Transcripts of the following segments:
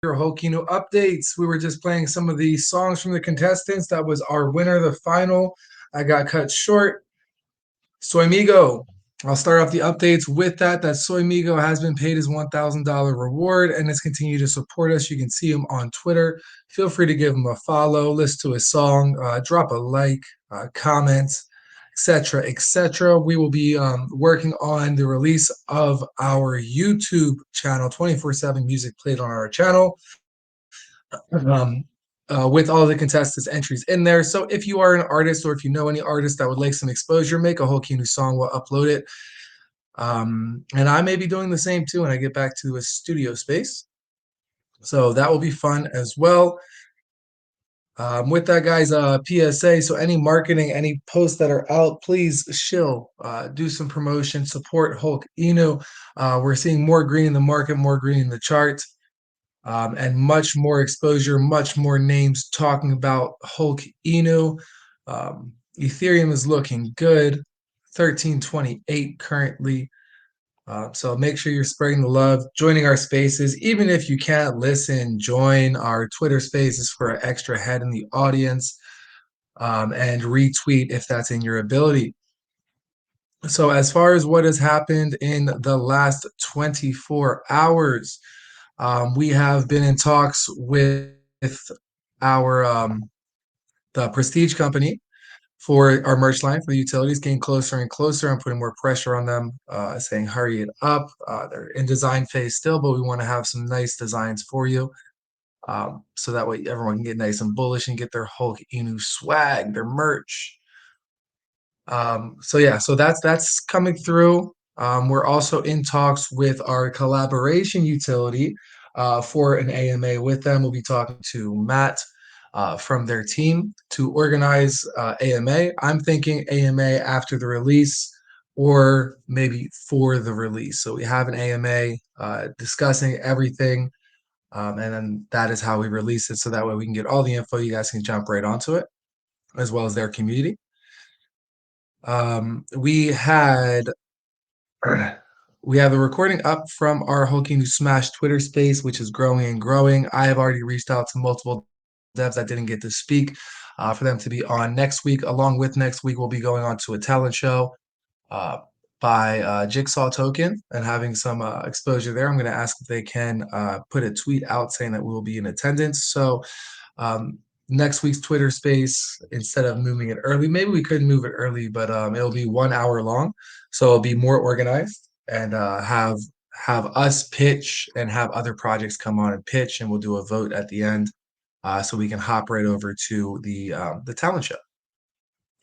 your Holkino updates. We were just playing some of the songs from the contestants. That was our winner, the final. I got cut short. Soy Migo. I'll start off the updates with that. Soy Migo has been paid his $1,000 reward and has continued to support us. You can see him on Twitter. Feel free to give him a follow, listen to his song, drop a like, comment, etc., etc. We will be working on the release of our YouTube channel, 24/7 music played on our channel, um, with all the contestants' entries in there. So if you are an artist or if you know any artist that would like some exposure, make a whole new song, we'll upload it. And I may be doing the same too when I get back to a studio space. So that will be fun as well. With that, guys, PSA. So any marketing, any posts that are out, please do some promotion, support Hulk Inu. We're seeing more green in the market, more green in the chart, and much more exposure, much more names talking about Hulk Inu. Ethereum is looking good, 1328 currently. So make sure you're spreading the love, joining our spaces. Even if you can't listen, join our Twitter spaces for an extra head in the audience, and retweet if that's in your ability. So, as far as what has happened in the last 24 hours, we have been in talks with our the Prestige company for our merch line for the utilities, getting closer and closer. I'm putting more pressure on them, saying hurry it up. They're in design phase still, but we want to have some nice designs for you. So that way everyone can get nice and bullish and get their Hulk Inu swag, their merch. So yeah, so that's coming through. We're also in talks with our collaboration utility for an AMA with them. We'll be talking to Matt from their team to organize AMA. I'm thinking AMA after the release or maybe for the release. So we have an AMA discussing everything, and then that is how we release it. So that way we can get all the info. You guys can jump right onto it, as well as their community. We had we have a recording up from our Hulking to Smash Twitter space, which is growing and growing. I have already reached out to multiple devs that didn't get to speak for them to be on next week. Along with next week, we'll be going on to a talent show uh, by Jigsaw Token and having some exposure there. I'm going to ask if they can put a tweet out saying that we will be in attendance. So um, next week's Twitter space, instead of moving it early, maybe we could move it early, but it'll be 1 hour long, so it'll be more organized and have us pitch and have other projects come on and pitch, and we'll do a vote at the end, so we can hop right over to the talent show.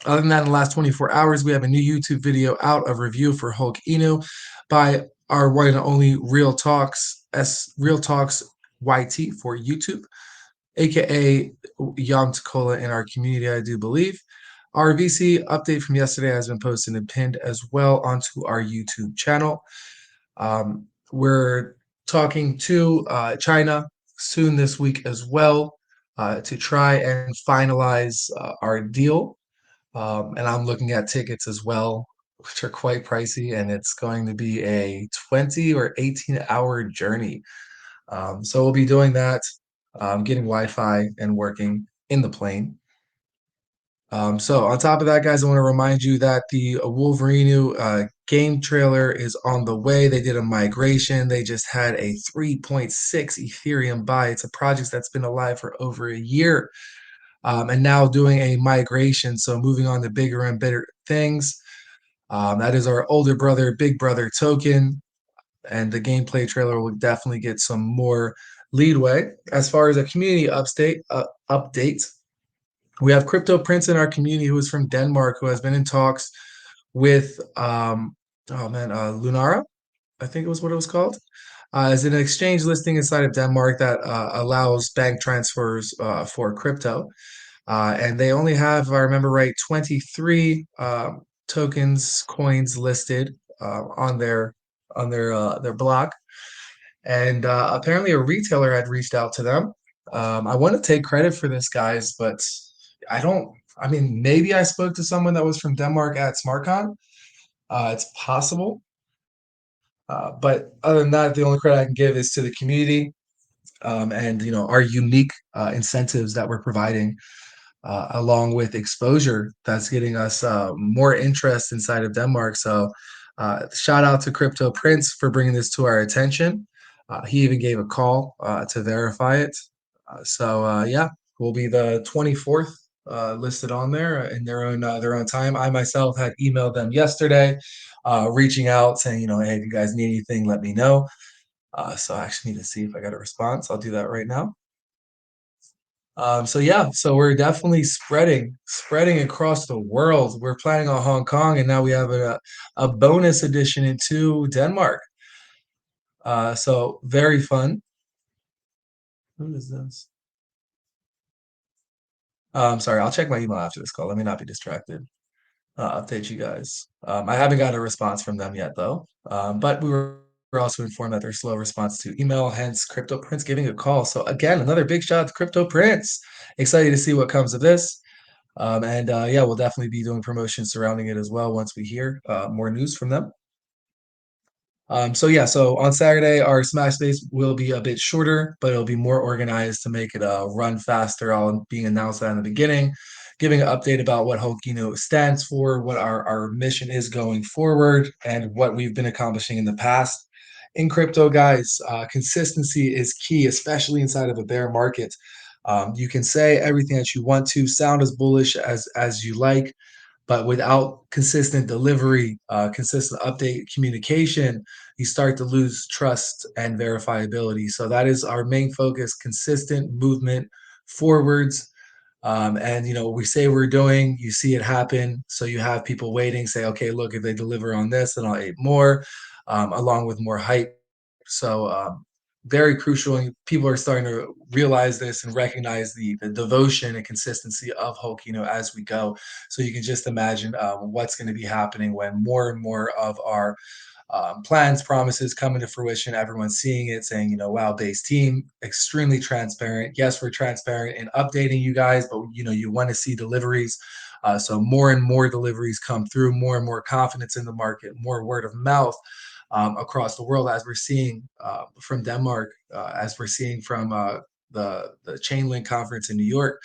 Other than that, in the last 24 hours, we have a new YouTube video out of review for Hulk Inu by our one and only Real Talks YT for YouTube, aka Yam Takola in our community, I do believe. Our VC update from yesterday has been posted and pinned as well onto our YouTube channel. We're talking to China soon this week as well, to try and finalize our deal. And I'm looking at tickets as well, which are quite pricey, and it's going to be a 20 or 18-hour journey. So we'll be doing that, getting Wi-Fi and working in the plane. So on top of that, guys, I want to remind you that the Wolverine game trailer is on the way. They did a migration. They just had a 3.6 Ethereum buy. It's a project that's been alive for over a year, and now doing a migration. So moving on to bigger and better things. That is our older brother, big brother token, and the gameplay trailer will definitely get some more leadway. As far as a community update, we have Crypto Prince in our community who is from Denmark, who has been in talks with Lunara, I think it was what it was called. Is an exchange listing inside of Denmark that allows bank transfers for crypto. And they only have, if I remember right, 23 tokens, coins listed on their blog. And apparently, a retailer had reached out to them. I want to take credit for this, guys, but I don't. I mean, maybe I spoke to someone that was from Denmark at SmartCon. It's possible. But other than that, the only credit I can give is to the community. and our unique incentives that we're providing, along with exposure that's getting us more interest inside of Denmark. So, shout out to Crypto Prince for bringing this to our attention. He even gave a call to verify it. Yeah, will be the 24th listed on there in their own time. I myself had emailed them yesterday, reaching out saying, hey, if you guys need anything, let me know. So I actually need to see if I got a response. I'll do that right now. So we're definitely spreading across the world. We're planning on Hong Kong, and now we have a bonus edition into Denmark. So very fun. Who is this? Sorry, I'll check my email after this call. Let me not be distracted. Update you guys. I haven't got a response from them yet, though. But we were also informed that there's slow response to email, hence Crypto Prince giving a call. So again, another big shout out to Crypto Prince. Excited to see what comes of this. And yeah, we'll definitely be doing promotions surrounding it as well once we hear more news from them. So on Saturday, our Smash Space will be a bit shorter, but it'll be more organized to make it run faster. I'll being announced that in the beginning, giving an update about what Hokino stands for, what our mission is going forward, and what we've been accomplishing in the past. In crypto, guys, consistency is key, especially inside of a bear market. You can say everything that you want to, sound as bullish as you like, but without consistent delivery, consistent update communication, you start to lose trust and verifiability. So that is our main focus: consistent movement forwards. And we say we're doing, you see it happen. So you have people waiting, say, okay, look, if they deliver on this, then I'll add more, along with more hype. So very crucial, and people are starting to realize this and recognize the devotion and consistency of Hulk, as we go. So you can just imagine what's going to be happening when more and more of our plans, promises come into fruition. Everyone's seeing it, saying, wow, base team, extremely transparent. Yes, we're transparent in updating you guys, but you want to see deliveries. So more and more deliveries come through, more and more confidence in the market, more word of mouth across the world, as we're seeing from Denmark, as we're seeing from the Chainlink conference in New York.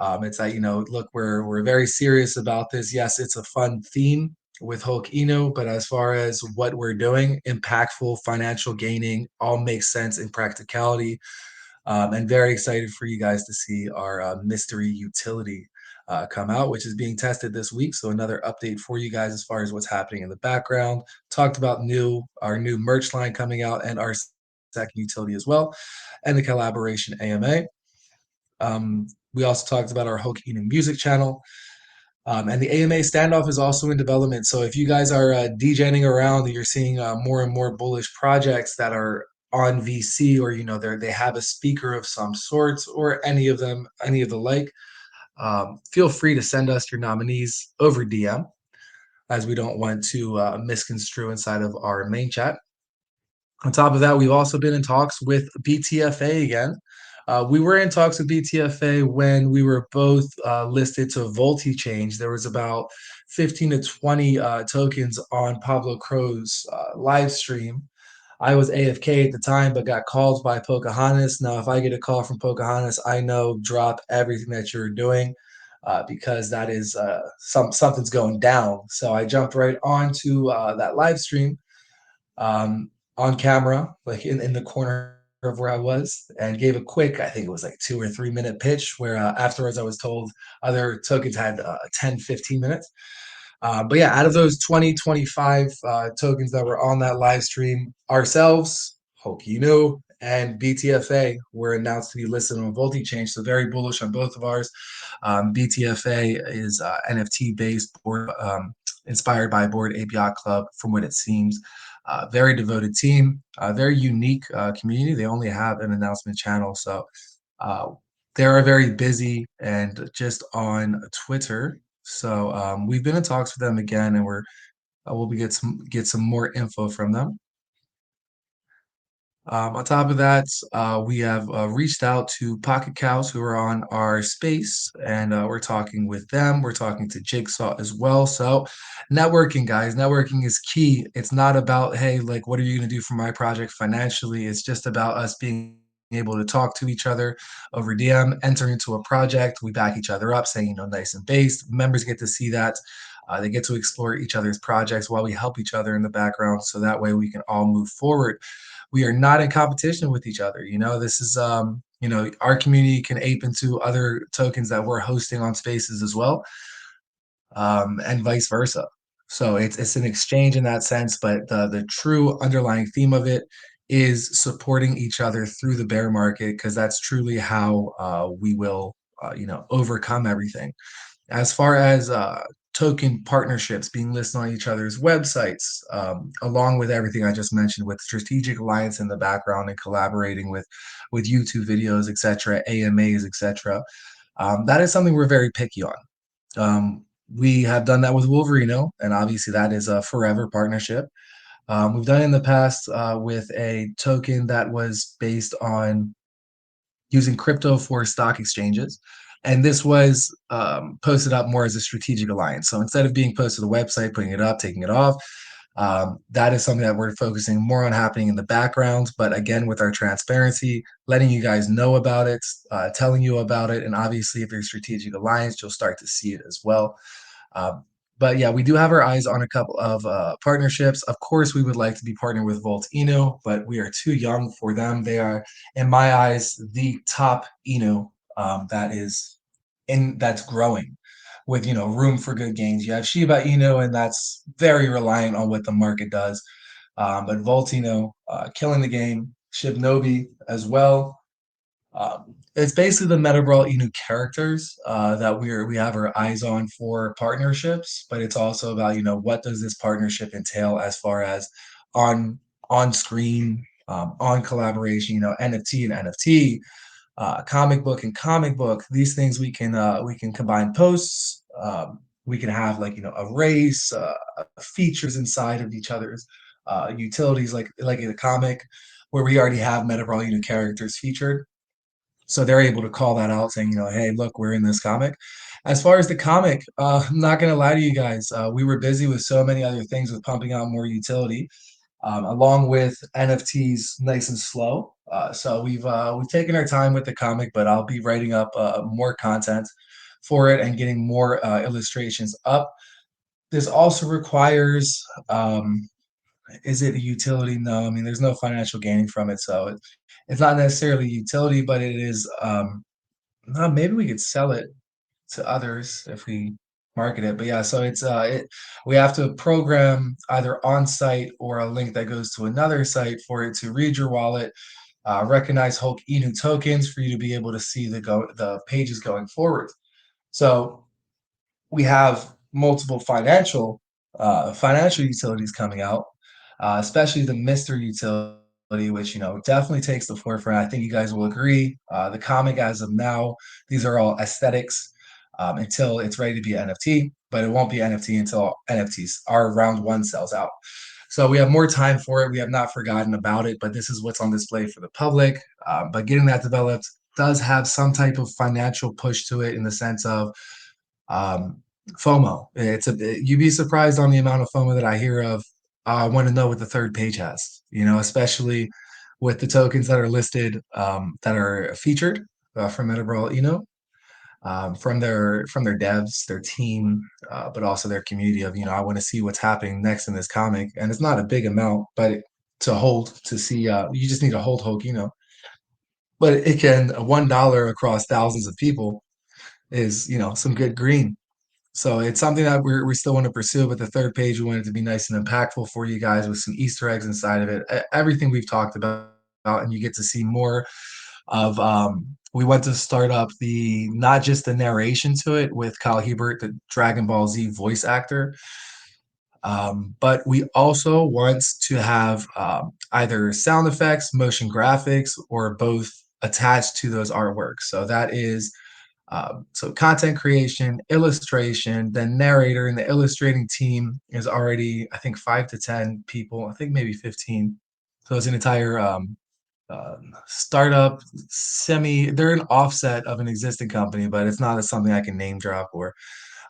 It's like, look, we're very serious about this. Yes, it's a fun theme with Hulk Eno, but as far as what we're doing, impactful financial gaining, all makes sense in practicality. And very excited for you guys to see our mystery utility come out, which is being tested this week. So another update for you guys as far as what's happening in the background. Talked about our new merch line coming out, and our second utility as well, and the collaboration AMA. We also talked about our Hulk Eno music channel. And the AMA standoff is also in development. So if you guys are DJing around and you're seeing more and more bullish projects that are on VC, or they have a speaker of some sorts, or any of them, any of the like, feel free to send us your nominees over DM, as we don't want to misconstrue inside of our main chat. On top of that, we've also been in talks with BTFA again. We were in talks with BTFA when we were both listed to Change. There was about 15 to 20 tokens on Pablo Crow's live stream. I was AFK at the time, but got called by Pocahontas. Now, if I get a call from Pocahontas, I know drop everything that you're doing, because that is something's going down. So I jumped right onto that live stream, um, on camera, like in the corner of where I was, and gave a quick, I think it was like 2 or 3 minute pitch, where afterwards I was told other tokens had 10, 15 minutes. But yeah, out of those 20, 25 tokens that were on that live stream, ourselves, Hokinu, and BTFA were announced to be listed on Change. So very bullish on both of ours. BTFA is NFT based, board, inspired by Board Ape Yacht Club, from what it seems. Very devoted team, very unique community. They only have an announcement channel, so uh, they are very busy and just on Twitter. So we've been in talks with them again, and we'll be get some more info from them. On top of that, we have reached out to Pocket Cows, who are on our space, and we're talking with them. We're talking to Jigsaw as well. So, networking, guys, networking is key. It's not about, hey, like, what are you going to do for my project financially? It's just about us being able to talk to each other over DM, enter into a project. We back each other up, saying, nice and based. Members get to see that. They get to explore each other's projects while we help each other in the background. So that way we can all move forward. We are not in competition with each other. This is, our community can ape into other tokens that we're hosting on spaces as well, and vice versa. So it's an exchange in that sense, but the true underlying theme of it is supporting each other through the bear market, because that's truly how we will, overcome everything. As far as token partnerships being listed on each other's websites, along with everything I just mentioned, with strategic alliance in the background and collaborating with YouTube videos, etc., AMAs, etc., that is something we're very picky on. We have done that with Wolverino, and obviously that is a forever partnership. We've done it in the past with a token that was based on using crypto for stock exchanges. And this was posted up more as a strategic alliance. So instead of being posted to the website, putting it up, taking it off, that is something that we're focusing more on happening in the background. But again, with our transparency, letting you guys know about it, telling you about it. And obviously, if you're a strategic alliance, you'll start to see it as well. Um, but yeah, we do have our eyes on a couple of partnerships. Of course, we would like to be partnered with Volt Eno, but we are too young for them. They are, in my eyes, the top Eno that's growing with room for good gains. You have Shiba Inu, and that's very reliant on what the market does. But Voltino killing the game, Shibnobi as well. It's basically the Meta Brawl Inu characters that we have our eyes on for partnerships, but it's also about what does this partnership entail as far as on screen, on collaboration, NFT and NFT, comic book and comic book. These things we can combine posts. We can have like a race, features inside of each other's utilities, like in a comic where we already have Meta Brawl Inu characters featured. So they're able to call that out, saying, hey, look, we're in this comic. As far as the comic, I'm not gonna lie to you guys. We were busy with so many other things, with pumping out more utility, along with NFTs, nice and slow. So we've taken our time with the comic, but I'll be writing up more content for it and getting more illustrations up. This also requires, is it a utility? No, I mean there's no financial gaining from it, so it's not necessarily utility, but it is. Maybe we could sell it to others if we market it. But yeah, so we have to program either on site or a link that goes to another site for it to read your wallet, recognize Hulk Inu tokens for you to be able to see the pages going forward. So we have multiple financial utilities coming out, especially the Mister utility, which definitely takes the forefront. I think you guys will agree. The comic, as of now, these are all aesthetics until it's ready to be NFT, but it won't be NFT until NFTs our round one sells out. So we have more time for it. We have not forgotten about it, but this is what's on display for the public. But getting that developed does have some type of financial push to it, in the sense of um, FOMO. You'd be surprised on the amount of FOMO that I hear of. I want to know what the third page has. Especially with the tokens that are listed, that are featured from Metabrawl, from their devs, their team, but also their community of I want to see what's happening next in this comic, and it's not a big amount, but to hold to see, you just need to hold Hulk, but it can $1 across thousands of people is some good green. So it's something that we still want to pursue, but the third page, we want it to be nice and impactful for you guys with some Easter eggs inside of it. Everything we've talked about, and you get to see more of. We want to start up the not just the narration to it with Kyle Hebert, the Dragon Ball Z voice actor, but we also want to have either sound effects, motion graphics, or both attached to those artworks. So that is content creation, illustration, the narrator and the illustrating team is already, I think, 5 to 10 people. I think maybe 15. So it's an entire startup, they're an offset of an existing company, but it's not something I can name drop, or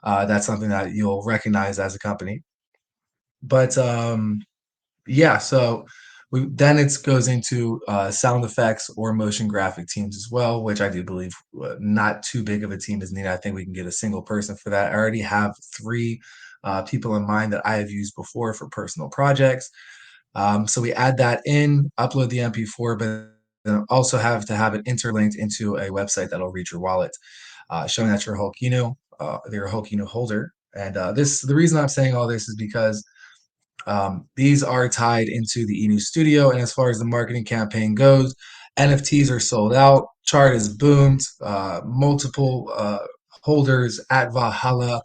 that's something that you'll recognize as a company. But yeah, so Then it goes into sound effects or motion graphic teams as well, which I do believe not too big of a team is needed. I think we can get a single person for that. I already have three people in mind that I have used before for personal projects. So we add that in, upload the MP4, but then also have to have it interlinked into a website that'll read your wallet, showing that you're a you're a Hulk holder. And the reason I'm saying all this is because these are tied into the eNews Studio, and as far as the marketing campaign goes, NFTs are sold out. Chart is boomed. Multiple holders at Valhalla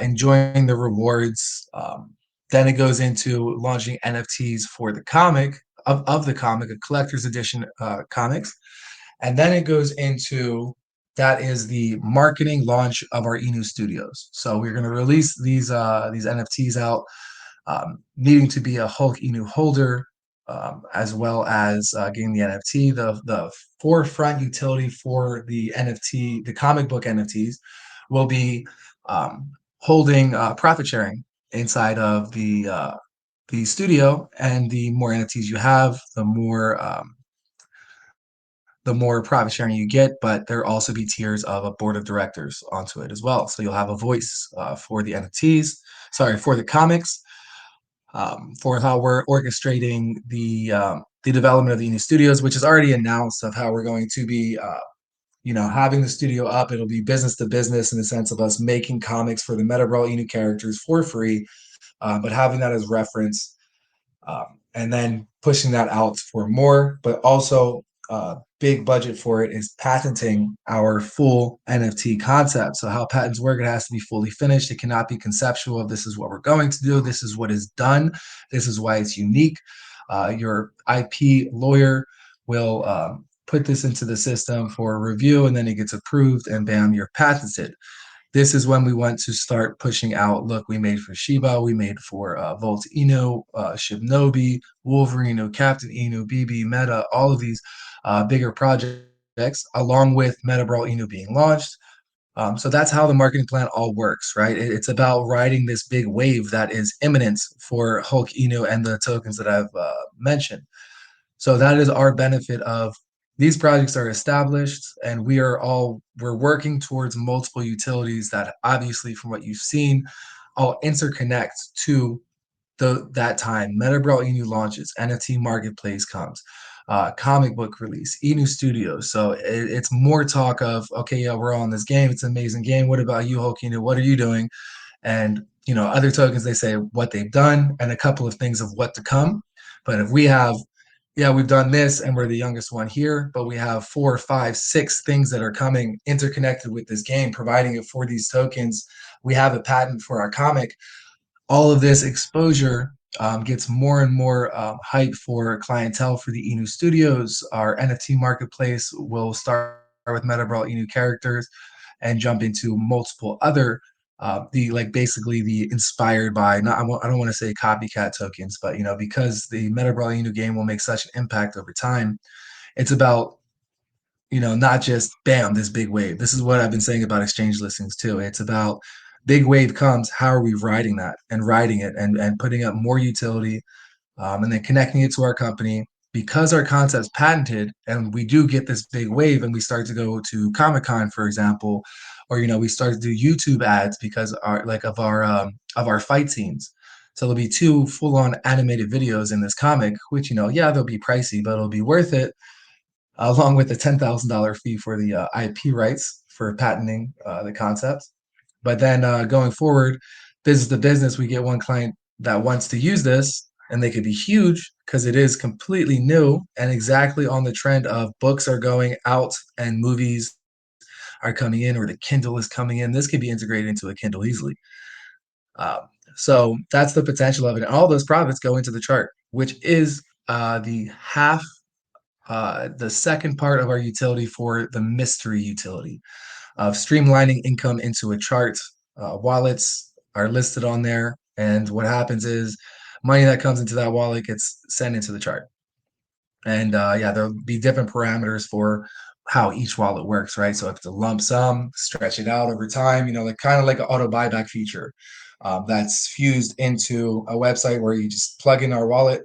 enjoying the rewards. Then it goes into launching NFTs for the comic of the comic, a collector's edition comics, and then it goes into that is the marketing launch of our eNews Studios. So we're going to release these NFTs out, needing to be a Hulk Inu holder, as well as getting the NFT. The forefront utility for the NFT, the comic book NFTs, will be holding profit sharing inside of the studio. And the more NFTs you have, the more profit sharing you get, but there also be tiers of a board of directors onto it as well. So you'll have a voice for the NFTs, sorry, for the comics, for how we're orchestrating the development of the new studios, which is already announced of how we're going to be, having the studio up. It'll be business to business in the sense of us making comics for the Meta Brawl Inu characters for free, but having that as reference, and then pushing that out for more. But also, big budget for it is patenting our full NFT concept. So how patents work, it has to be fully finished. It cannot be conceptual of this is what we're going to do. This is what is done. This is why it's unique. Your IP lawyer will put this into the system for review, and then it gets approved, and bam, you're patented. This is when we want to start pushing out. Look, we made for Shiba, we made for Volt Eno, Shibnobi, Wolverine, Captain Eno, BB, Meta, all of these bigger projects, along with Meta Brawl Eno being launched. So that's how the marketing plan all works, right? It's about riding this big wave that is imminent for Hulk Eno and the tokens that I've mentioned. So that is our benefit of these projects are established, and we're working towards multiple utilities that obviously from what you've seen all interconnect to that time. Meta Brawl Enu launches, NFT marketplace comes, comic book release, Enu Studios. So it's more talk of, okay, yeah, we're all in this game. It's an amazing game. What about you, Hulk Enu? What are you doing? And other tokens, they say what they've done and a couple of things of what to come. But if we have, yeah, we've done this and we're the youngest one here, but we have 4, 5, 6 things that are coming interconnected with this game, providing it for these tokens. We have a patent for our comic. All of this exposure gets more and more hype for clientele for the Enu Studios. Our NFT marketplace will start with Meta Brawl Enu characters and jump into multiple other the like basically the inspired by not I don't want to say copycat tokens, but because the Meta Brawl Inu game will make such an impact over time, it's about not just bam this big wave. This is what I've been saying about exchange listings too. It's about big wave comes, how are we riding that and riding it and putting up more utility, and then connecting it to our company because our concept's patented and we do get this big wave and we start to go to Comic-Con, for example, or we start to do YouTube ads because of our fight scenes. So there'll be two full-on animated videos in this comic, which yeah, they'll be pricey, but it'll be worth it, along with the $10,000 fee for the IP rights for patenting the concept. But then going forward, business to business, we get one client that wants to use this, and they could be huge because it is completely new and exactly on the trend of books are going out and movies are coming in, or the Kindle is coming in. This could be integrated into a Kindle easily. Um, so that's the potential of it. And all those profits go into the chart, which is the second part of our utility for the mystery utility of streamlining income into a chart. Wallets are listed on there, and what happens is money that comes into that wallet gets sent into the chart. And yeah, there'll be different parameters for how each wallet works, right? So if it's a lump sum, stretch it out over time, like kind of like an auto buyback feature that's fused into a website where you just plug in our wallet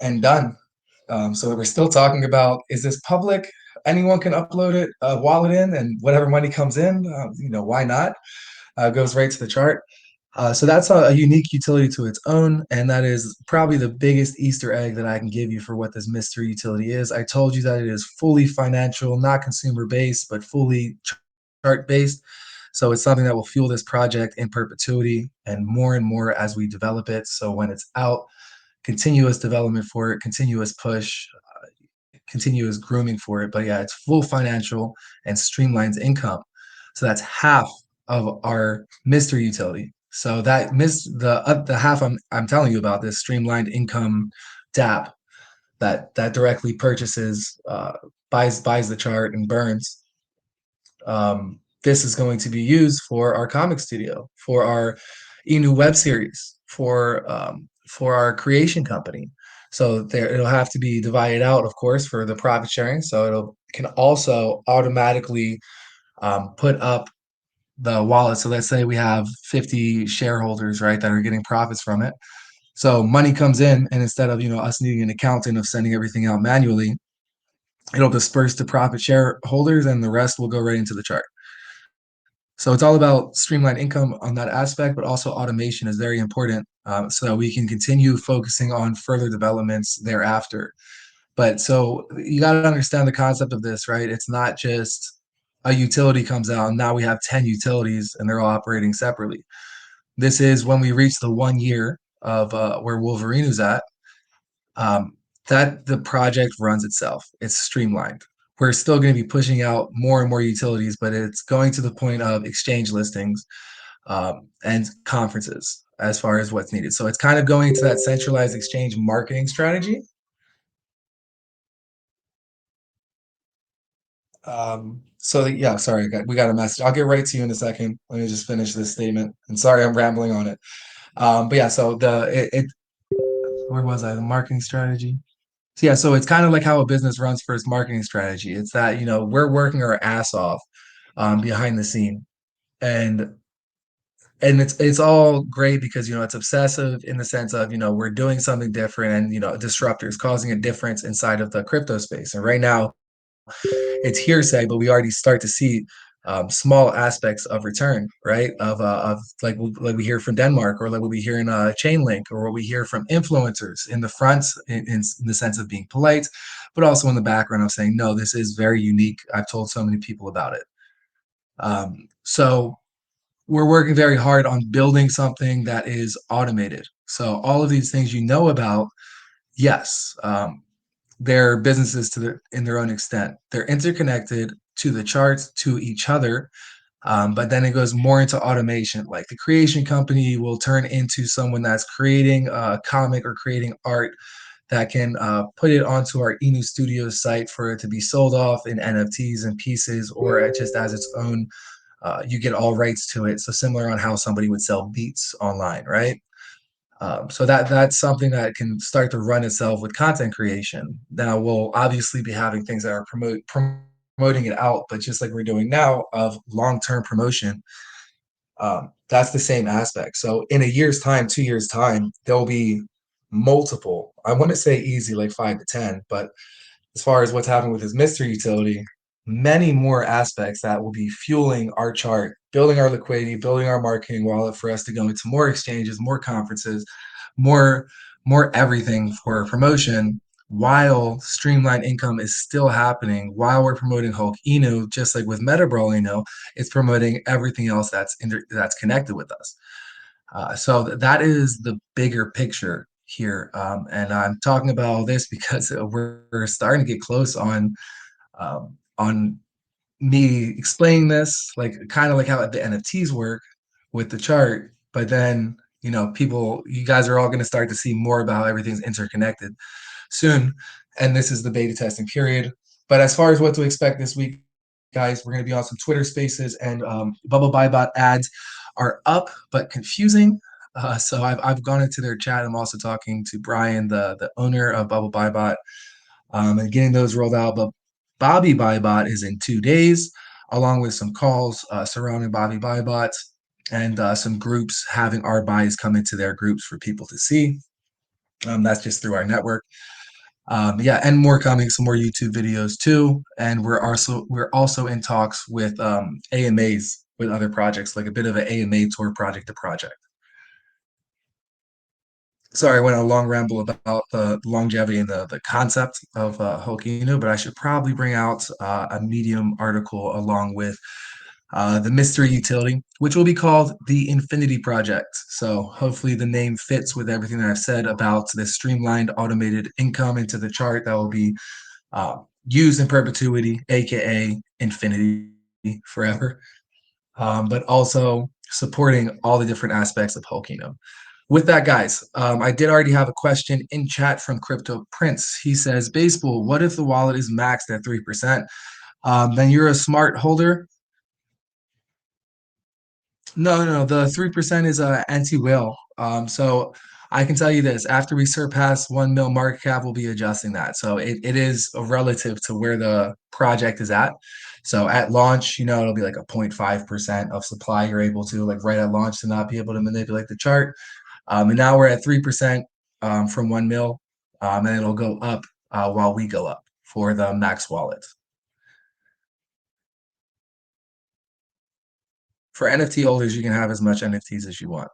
and done. So we're still talking about, is this public? Anyone can upload it, wallet in, and whatever money comes in, why not? Goes right to the chart. So that's a unique utility to its own, and that is probably the biggest Easter egg that I can give you for what this mystery utility is. I told you that it is fully financial, not consumer based, but fully chart based. So it's something that will fuel this project in perpetuity and more as we develop it. So when it's out, continuous development for it, continuous push, continuous grooming for it. But yeah, it's full financial and streamlines income. So that's half of our mystery utility. So that the half I'm telling you about, this streamlined income DApp that directly purchases, buys the chart and burns. This is going to be used for our comic studio, for our Inu web series, for our creation company. So there, it'll have to be divided out, of course, for the profit sharing. So it'll can also automatically put up the wallet. So let's say we have 50 shareholders, right, that are getting profits from it. So money comes in, and instead of us needing an accountant of sending everything out manually, it'll disperse to profit shareholders, and the rest will go right into the chart. So it's all about streamlined income on that aspect, but also automation is very important, so that we can continue focusing on further developments thereafter. But so you got to understand the concept of this, right? It's not just a utility comes out and now we have 10 utilities and they're all operating separately. This is when we reach the 1 year of where Wolverine is at, um, that the project runs itself. It's streamlined. We're still going to be pushing out more and more utilities, but it's going to the point of exchange listings, and conferences as far as what's needed. So it's kind of going to that centralized exchange marketing strategy. Yeah, sorry, we got a message. I'll get right to you in a second. Let me just finish this statement. And sorry, I'm rambling on it. But yeah, so where was I? The marketing strategy. So yeah, so it's kind of like how a business runs for its marketing strategy. It's that, we're working our ass off, behind the scene. And it's all great because it's obsessive in the sense of, we're doing something different and disruptors causing a difference inside of the crypto space. And right now it's hearsay, but we already start to see, small aspects of return, right? Of like we hear from Denmark, or like what we hear in Chainlink, or what we hear from influencers in the front, in the sense of being polite, but also in the background of saying, no, this is very unique. I've told so many people about it. So we're working very hard on building something that is automated. So all of these things about, yes, they're businesses in their own extent. They're interconnected to the charts, to each other, but then it goes more into automation. Like the creation company will turn into someone that's creating a comic or creating art that can put it onto our Inu Studios site for it to be sold off in NFTs and pieces, or just as its own. You get all rights to it. So similar on how somebody would sell beats online, right? So that's something that can start to run itself with content creation. Now we'll obviously be having things that are promoting it out, but just like we're doing now of long-term promotion, that's the same aspect. So in a year's time, 2 years time, there'll be multiple. I wouldn't say easy like 5 to 10, but as far as what's happening with his mystery utility, many more aspects that will be fueling our chart, building our liquidity, building our marketing wallet for us to go into more exchanges, more conferences, more more everything for promotion, while streamlined income is still happening, while we're promoting Hulk Inu, just like with Metabrawl Inu, it's promoting everything else that's connected with us. So that is the bigger picture here. And I'm talking about all this because we're starting to get close on me explaining this, like kind of like how the NFTs work with the chart. But then, you guys are all going to start to see more about how everything's interconnected soon. And this is the beta testing period. But as far as what to expect this week, guys, we're going to be on some Twitter Spaces, and Bubble Buybot ads are up but confusing. So I've gone into their chat. I'm also talking to Brian, the owner of Bubble Buybot, and getting those rolled out. But Bobby Buybot is in 2 days, along with some calls surrounding Bobby Buybot, and some groups having our buys come into their groups for people to see. That's just through our network. Yeah, and more coming, some more YouTube videos too. And we're also in talks with AMAs with other projects, like a bit of an AMA tour project to project. Sorry, I went on a long ramble about the longevity and the concept of Hokinu, but I should probably bring out a Medium article along with the mystery utility, which will be called the Infinity Project. So hopefully the name fits with everything that I've said about the streamlined automated income into the chart that will be uh, used in perpetuity, aka infinity forever, but also supporting all the different aspects of Hokino. With that, guys, I did already have a question in chat from Crypto Prince. He says, Baseball, what if the wallet is maxed at 3%? Then you're a smart holder. No, the 3% is anti-whale. So I can tell you this, after we surpass 1 mil market cap, we'll be adjusting that. So it is a relative to where the project is at. So at launch, it'll be like a 0.5% of supply you're able to, like right at launch, to not be able to manipulate the chart. And now we're at 3% from 1 mil, and it'll go up while we go up for the max wallet. For NFT holders, you can have as much NFTs as you want.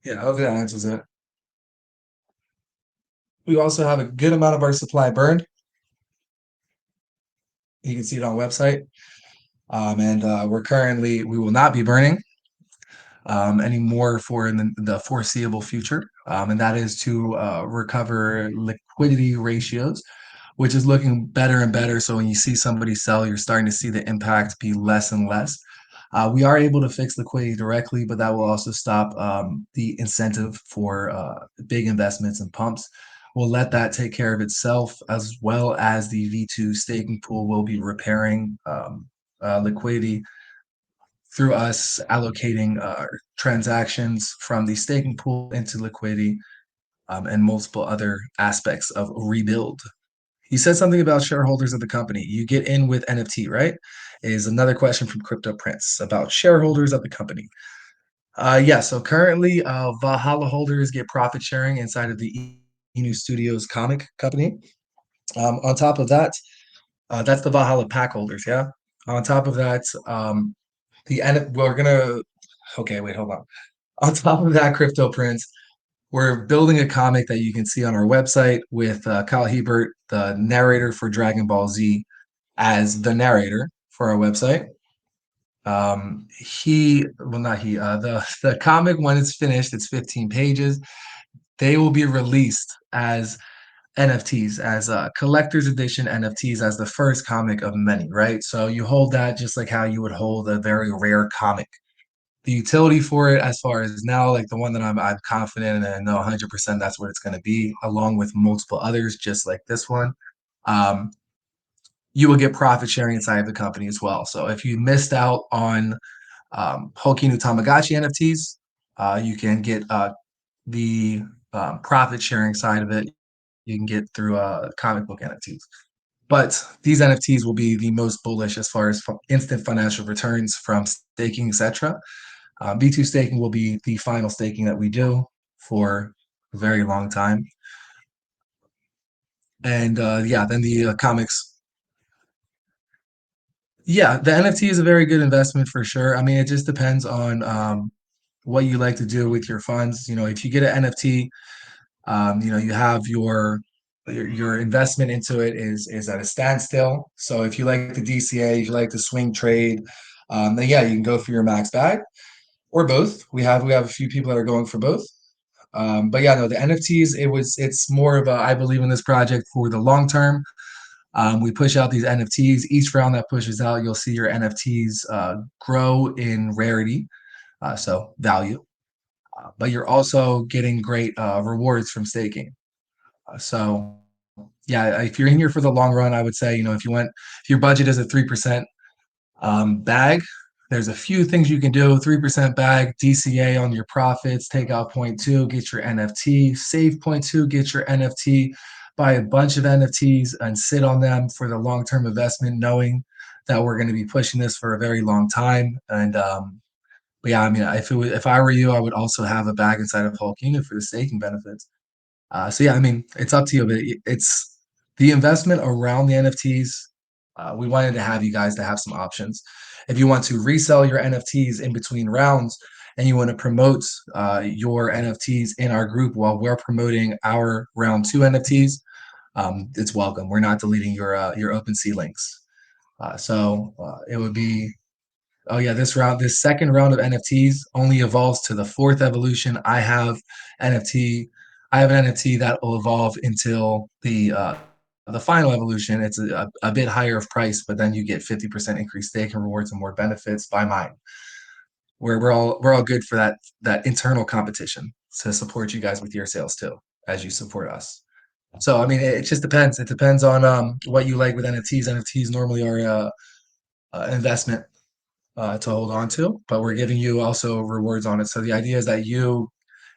Yeah, hopefully that answers it. We also have a good amount of our supply burned. You can see it on the website. And we will not be burning anymore for in the foreseeable future. And that is to recover liquidity ratios, which is looking better and better. So when you see somebody sell, you're starting to see the impact be less and less. We are able to fix liquidity directly, but that will also stop the incentive for big investments and pumps. We'll let that take care of itself, as well as the V2 staking pool will be repairing liquidity through us allocating transactions from the staking pool into liquidity and multiple other aspects of rebuild. You said something about shareholders of the company. You get in with NFT, right? Is another question from Crypto Prince about shareholders of the company. Yeah, so currently Valhalla holders get profit sharing inside of the Inu Studios comic company. On top of that, that's the Valhalla pack holders, yeah? On top of that, we're gonna, okay, wait, hold on. On top of that, Crypto Prince, we're building a comic that you can see on our website with Kyle Hebert, the narrator for Dragon Ball Z, as the narrator for our website. Well, not he, the comic, when it's finished, it's 15 pages. They will be released as NFTs, as collector's edition NFTs, as the first comic of many, right? So you hold that just like how you would hold a very rare comic. The utility for it, as far as now, like the one that I'm confident and I know 100% that's what it's going to be, along with multiple others, just like this one. Um, you will get profit sharing inside of the company as well. So if you missed out on Hokinu Tamagotchi NFTs, you can get the profit sharing side of it. You can get through comic book NFTs. But these NFTs will be the most bullish as far as instant financial returns from staking, etc. V2 staking will be the final staking that we do for a very long time. And yeah, then the comics. Yeah, the NFT is a very good investment for sure. I mean, it just depends on what you like to do with your funds. If you get an NFT, you have your investment into it is at a standstill. So if you like the DCA, if you like the swing trade, then yeah, you can go for your max bag or both. We have a few people that are going for both. But yeah, no, the NFTs, it's more of a I believe in this project for the long term. We push out these NFTs. Each round that pushes out, you'll see your NFTs grow in rarity, so value. But you're also getting great rewards from staking. So yeah, if you're in here for the long run, I would say, if your budget is a 3% bag, there's a few things you can do. 3% bag, DCA on your profits, take out point two, get your NFT, save point two, get your NFT, buy a bunch of NFTs and sit on them for the long-term investment, knowing that we're going to be pushing this for a very long time. And but yeah, I mean, if I were you, I would also have a bag inside of Hulk Unit for the staking benefits. So yeah, I mean, it's up to you, but it's the investment around the NFTs. We wanted to have you guys to have some options. If you want to resell your NFTs in between rounds and you want to promote your NFTs in our group while we're promoting our round two NFTs, it's welcome. We're not deleting your OpenSea links. It would be, oh yeah, this second round of NFTs only evolves to the fourth evolution. NFT, I have an NFT that will evolve until the final evolution. It's a bit higher of price, but then you get 50% increased stake and rewards and more benefits by mine. We're all good for that internal competition to support you guys with your sales too, as you support us. So I mean, it just depends. It depends on what you like with NFTs. NFTs normally are an investment to hold on to, but we're giving you also rewards on it. So the idea is that you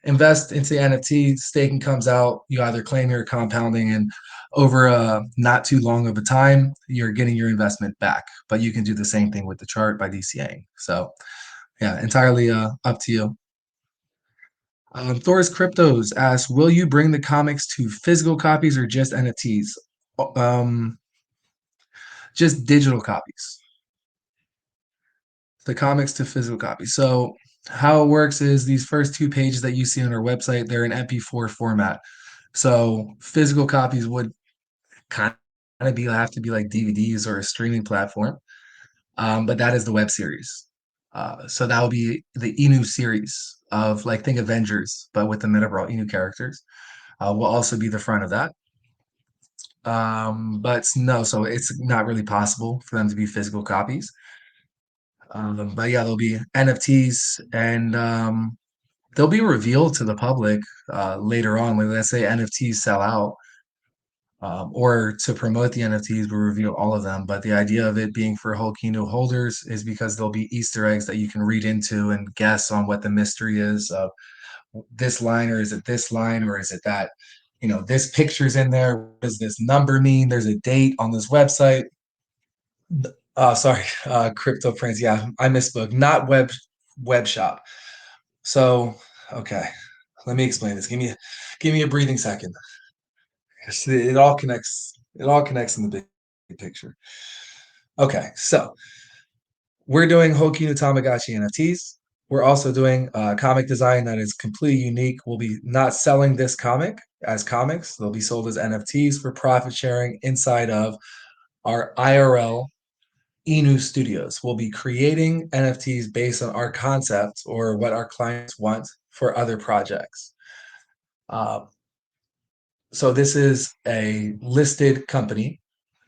invest into NFT, staking comes out, you either claim your compounding, and over a not too long of a time, you're getting your investment back. But you can do the same thing with the chart by DCAing. So yeah, entirely up to you. Thor's Cryptos asks, will you bring the comics to physical copies or just NFTs? Um, just digital copies. The comics to physical copies. So how it works is these first two pages that you see on our website, they're in MP4 format. So physical copies would kind of be have to be like DVDs or a streaming platform. But that is the web series. So that will be the Inu series of like think Avengers, but with the Metabrawl Inu characters. Will also be the front of that. But no, so it's not really possible for them to be physical copies. But yeah, there'll be NFTs and they'll be revealed to the public later on. Like let's say NFTs sell out, or to promote the NFTs, we reveal all of them. But the idea of it being for Holkino holders is because there'll be Easter eggs that you can read into and guess on what the mystery is of this line, or is it this line, or is it that, this picture's in there. What does this number mean? There's a date on this website. Sorry, Crypto Prince. Yeah, I misspoke. Not web shop. So, okay, let me explain this. Give me a breathing second. It all connects. It all connects in the big picture. Okay, so we're doing Hoki no Tamagotchi NFTs. We're also doing comic design that is completely unique. We'll be not selling this comic as comics. They'll be sold as NFTs for profit sharing inside of our IRL Inu Studios. We'll be creating NFTs based on our concepts or what our clients want for other projects. Uh, so this is a listed company,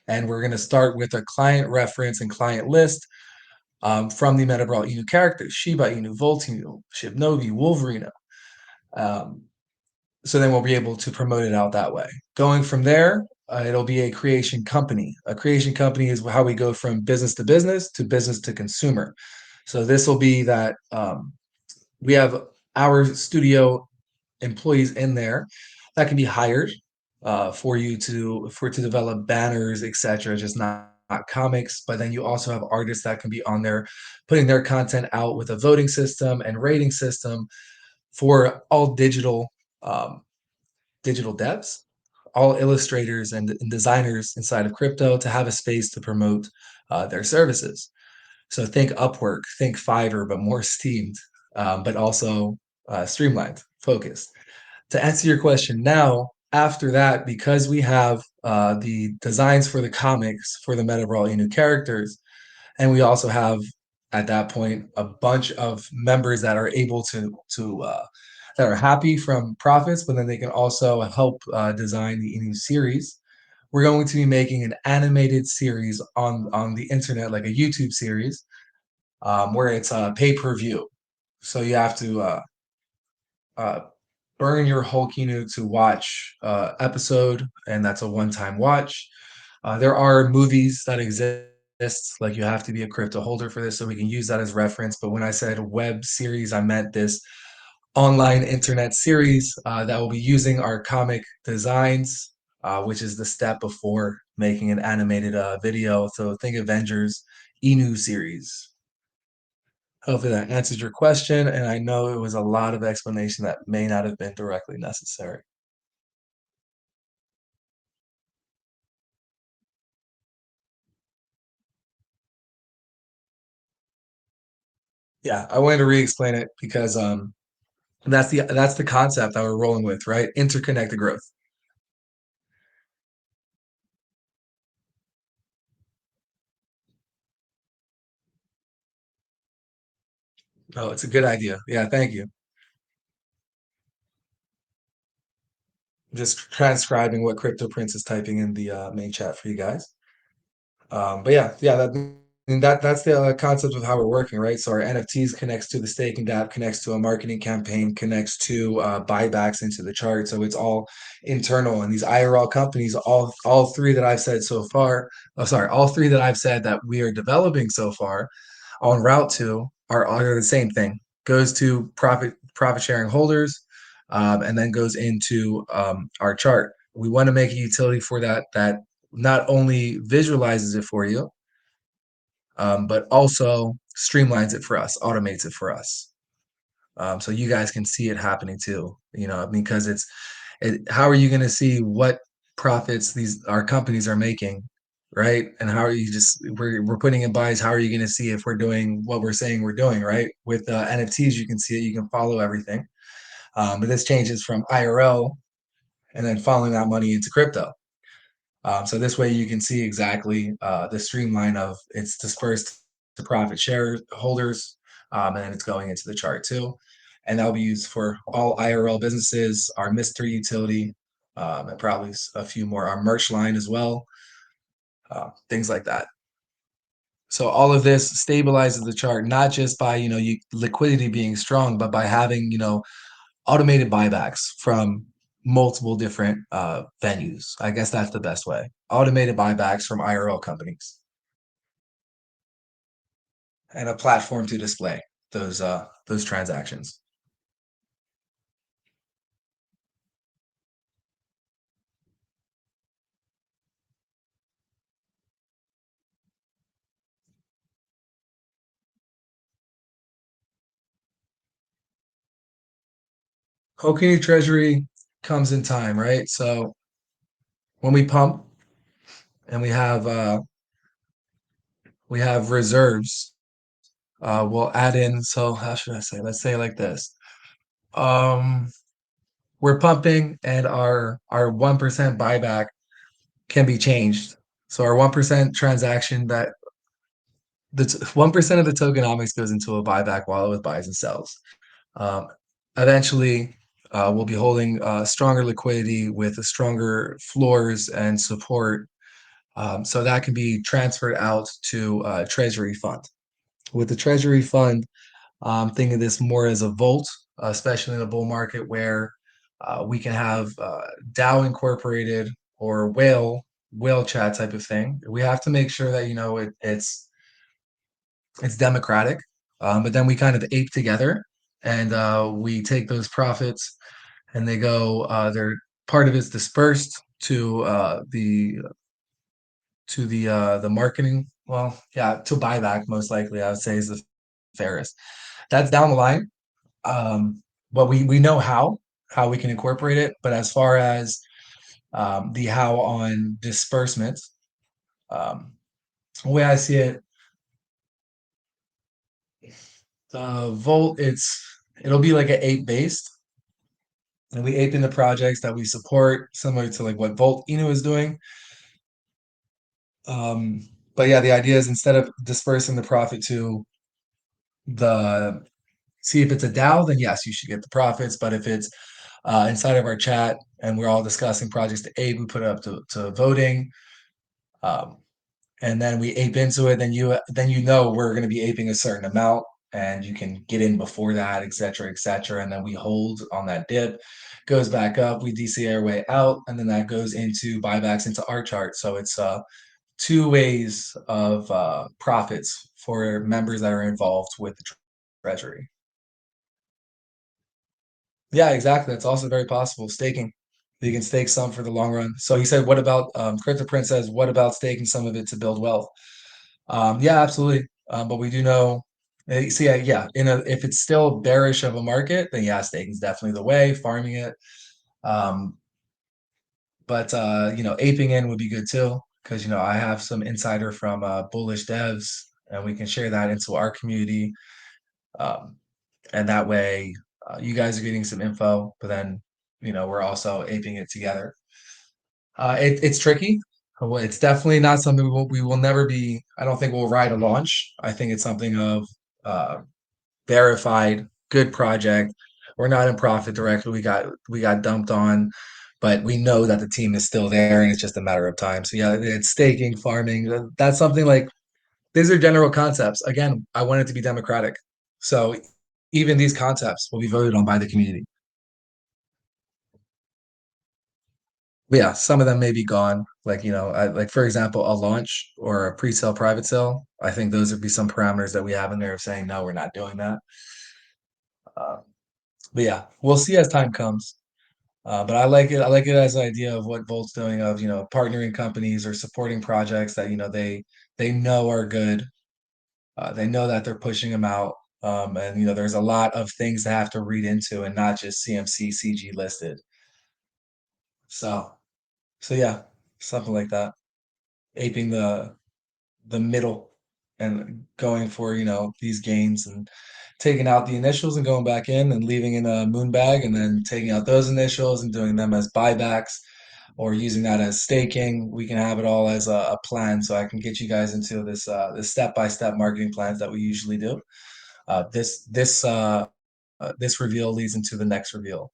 and we're going to start with a client reference and client list from the Metabrawl Inu characters: Shiba Inu, Voltinu, Shibnovi, Wolverino. Um, so then we'll be able to promote it out that way. Going from there, it'll be a creation company. A creation company is how we go from business to business to consumer. So this will be that we have our studio employees in there that can be hired for you to develop banners, etc. Just not comics, but then you also have artists that can be on there putting their content out with a voting system and rating system for all um, digital devs, all illustrators and designers inside of crypto to have a space to promote their services. So think Upwork, think Fiverr, but more steamed, but also streamlined, focused. To answer your question now, after that, because we have the designs for the comics for the Metabrawl Inu characters, and we also have at that point a bunch of members that are able to that are happy from profits, but then they can also help design the Inu series. We're going to be making an animated series on the internet, like a YouTube series, where it's pay per view. So you have to uh, burn your Hulkinu to watch episode, and that's a one-time watch. There are movies that exist, like you have to be a crypto holder for this, so we can use that as reference. But when I said web series, I meant this online internet series that will be using our comic designs, which is the step before making an animated video. So think Avengers Inu series. Hopefully that answers your question. And I know it was a lot of explanation that may not have been directly necessary. Yeah, I wanted to re-explain it because that's the concept that we're rolling with, right? Interconnected growth. Oh, it's a good idea. Yeah, thank you. Just transcribing what Crypto Prince is typing in the main chat for you guys. But yeah, that's the concept of how we're working, right? So our NFTs connects to the staking app, connects to a marketing campaign, connects to buybacks into the chart. So it's all internal. And these IRL companies, all three that I've said so far, oh sorry, all three that I've said that we are developing so far on route to are the same thing. Goes to profit sharing holders, and then goes into our chart. We want to make a utility for that not only visualizes it for you, but also streamlines it for us, automates it for us, so you guys can see it happening too. You know, because how are you going to see what profits these our companies are making, right? And how are you just we're putting in buys? How are you going to see if we're doing what we're saying we're doing, right? With NFTs, you can see it, you can follow everything, but this changes from IRL and then following that money into crypto. So this way you can see exactly the streamline of it's dispersed to profit shareholders, and then it's going into the chart too. And that'll be used for all IRL businesses, our mystery utility, and probably a few more, our merch line as well, things like that. So all of this stabilizes the chart, not just by liquidity being strong, but by having automated buybacks from multiple different venues. I guess that's the best way. Automated buybacks from IRL companies and a platform to display those transactions. Kokanee Treasury comes in time, right? So when we pump and we have reserves, we'll add in. So how should I say? Let's say it like this. Um, we're pumping and our 1% buyback can be changed. So our 1% transaction that the 1% of the tokenomics goes into a buyback wallet with buys and sells. Um, Eventually, we'll be holding stronger liquidity with stronger floors and support. So that can be transferred out to a treasury fund. With the treasury fund, think of this more as a vault, especially in a bull market where we can have DAO incorporated or whale chat type of thing. We have to make sure that it's democratic, but then we kind of ape together and we take those profits and they go. They're part of it's dispersed to the marketing. Well, yeah, to buyback most likely. I would say is the fairest. That's down the line. But we know how we can incorporate it. But as far as the how on disbursement, um, the way I see it, the Volt, it'll be like an ape based, and we ape in the projects that we support, similar to like what Volt Inu is doing. Um, but yeah, the idea is instead of dispersing the profit to the see if it's a DAO, then yes, you should get the profits. But if it's inside of our chat and we're all discussing projects to ape, we put it up to voting. Um, and then we ape into it, then you know we're going to be aping a certain amount, and you can get in before that, et cetera, and then we hold on that dip, goes back up, we DC our way out, and then that goes into buybacks into our chart. So it's two ways of profits for members that are involved with the treasury. Yeah, exactly. That's also very possible. Staking. You can stake some for the long run. So he said, "What about Crypto Prince says, what about staking some of it to build wealth?" Yeah, absolutely. But we do know, see, yeah, if it's still bearish of a market, then yeah, staking is definitely the way. Farming it, um, but aping in would be good too, because I have some insider from Bullish Devs, and we can share that into our community, um, and that way, you guys are getting some info, but then we're also aping it together. It's tricky. Well, it's definitely not something we will never be. I don't think we'll ride a launch. I think it's something of uh, verified, good project. We're not in profit directly. We got dumped on, but we know that the team is still there, and it's just a matter of time. So yeah, it's staking, farming. That's something like these are general concepts. Again, I want it to be democratic. So even these concepts will be voted on by the community. But yeah, some of them may be gone. Like, like for example, a launch or a pre-sale private sale. I think those would be some parameters that we have in there of saying, no, we're not doing that. Uh, but yeah, we'll see as time comes. But I like it. I like it as an idea of what Volt's doing of, partnering companies or supporting projects that, they know are good. They know that they're pushing them out. And, there's a lot of things to have to read into and not just CMC CG listed. So, so yeah, something like that. Aping the middle and going for these gains and taking out the initials and going back in and leaving in a moon bag and then taking out those initials and doing them as buybacks or using that as staking. We can have it all as a plan, so I can get you guys into this step-by-step marketing plans that we usually do. This reveal leads into the next reveal.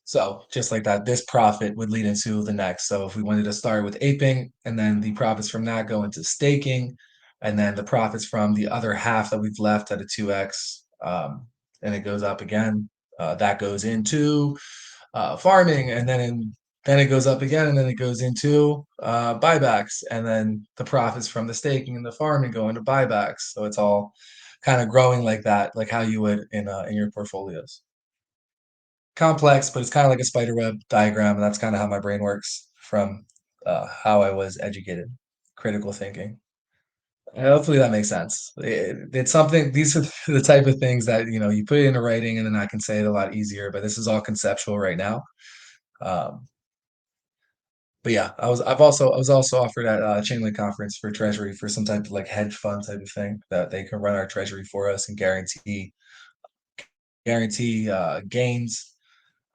So just like that, this profit would lead into the next. So if we wanted to start with aping, and then the profits from that go into staking, and then the profits from the other half that we've left at a 2x, and it goes up again, that goes into farming, and then it goes up again, and then it goes into buybacks, and then the profits from the staking and the farming go into buybacks. So it's all kind of growing like that, like how you would in your portfolios. Complex, but it's kind of like a spider web diagram, and that's kind of how my brain works from how I was educated. Critical thinking. Hopefully that makes sense. It's something. These are the type of things that you put it into writing, and then I can say it a lot easier. But this is all conceptual right now. Um, but yeah, I was also offered at Chainlink conference for treasury for some type of like hedge fund type of thing that they can run our treasury for us and guarantee gains,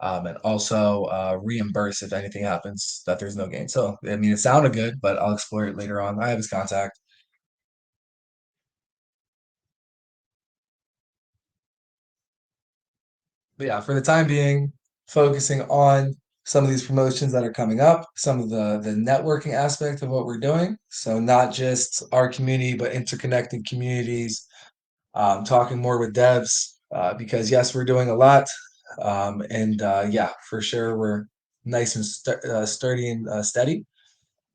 and also reimburse if anything happens that there's no gain. So, I mean, it sounded good, but I'll explore it later on. I have his contact. But yeah, for the time being, focusing on some of these promotions that are coming up, some of the networking aspect of what we're doing. So not just our community, but interconnected communities. Talking more with devs because yes, we're doing a lot, and yeah, for sure we're nice and sturdy and steady.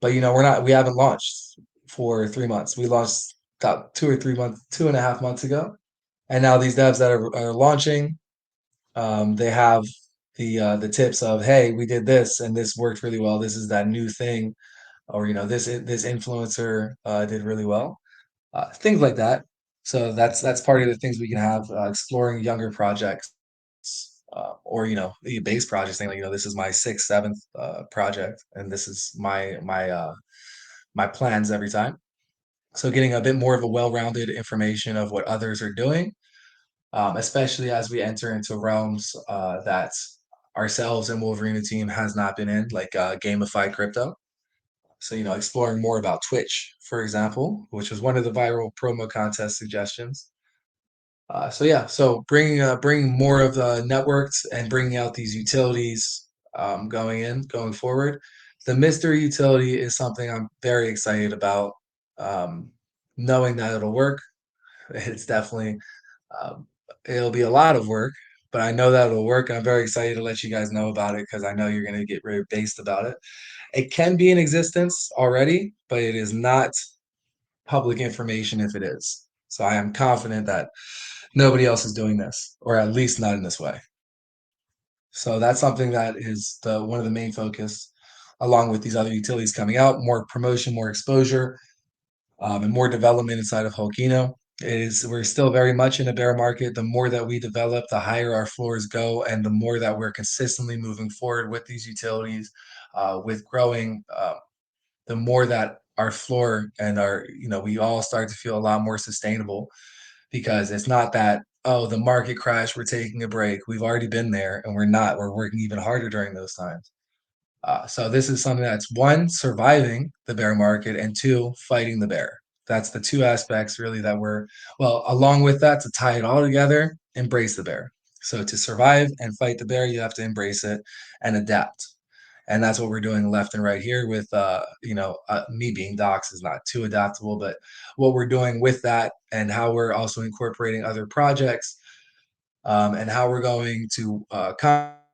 But we're not. We haven't launched for 3 months. We launched about 2 or 3 months, 2.5 months ago, and now these devs that are launching, they have the tips of, hey, we did this and this worked really well. This is that new thing, or this influencer did really well. Things like that. So that's part of the things we can have exploring younger projects, or the base project saying like, this is my sixth, seventh project, and this is my plans every time. So getting a bit more of a well-rounded information of what others are doing, especially as we enter into realms that ourselves and Wolverine team has not been in, like gamified crypto. So, exploring more about Twitch, for example, which was one of the viral promo contest suggestions. So yeah, so bringing more of the networks and bringing out these utilities, going forward. The mystery utility is something I'm very excited about. Um, Knowing that it'll work, it's definitely um, it'll be a lot of work, but I know that it'll work. I'm very excited to let you guys know about it because I know you're going to get very based about it. It can be in existence already, but it is not public information if it is. So I am confident that nobody else is doing this, or at least not in this way. So that's something that is the one of the main focus, along with these other utilities coming out, more promotion, more exposure, and more development inside of Holkino. We're still very much in a bear market. The more that we develop, the higher our floors go, and the more that we're consistently moving forward with these utilities, with growing, the more that our floor and our, we all start to feel a lot more sustainable, because it's not that, oh, the market crash, we're taking a break. We've already been there, and we're not. We're working even harder during those times. So this is something that's, one, surviving the bear market, and two, fighting the bear. That's the two aspects really that we're, well, along with that, to tie it all together, embrace the bear. So to survive and fight the bear, you have to embrace it and adapt. And that's what we're doing left and right here with, me being Docs is not too adaptable, but what we're doing with that, and how we're also incorporating other projects, and how we're going to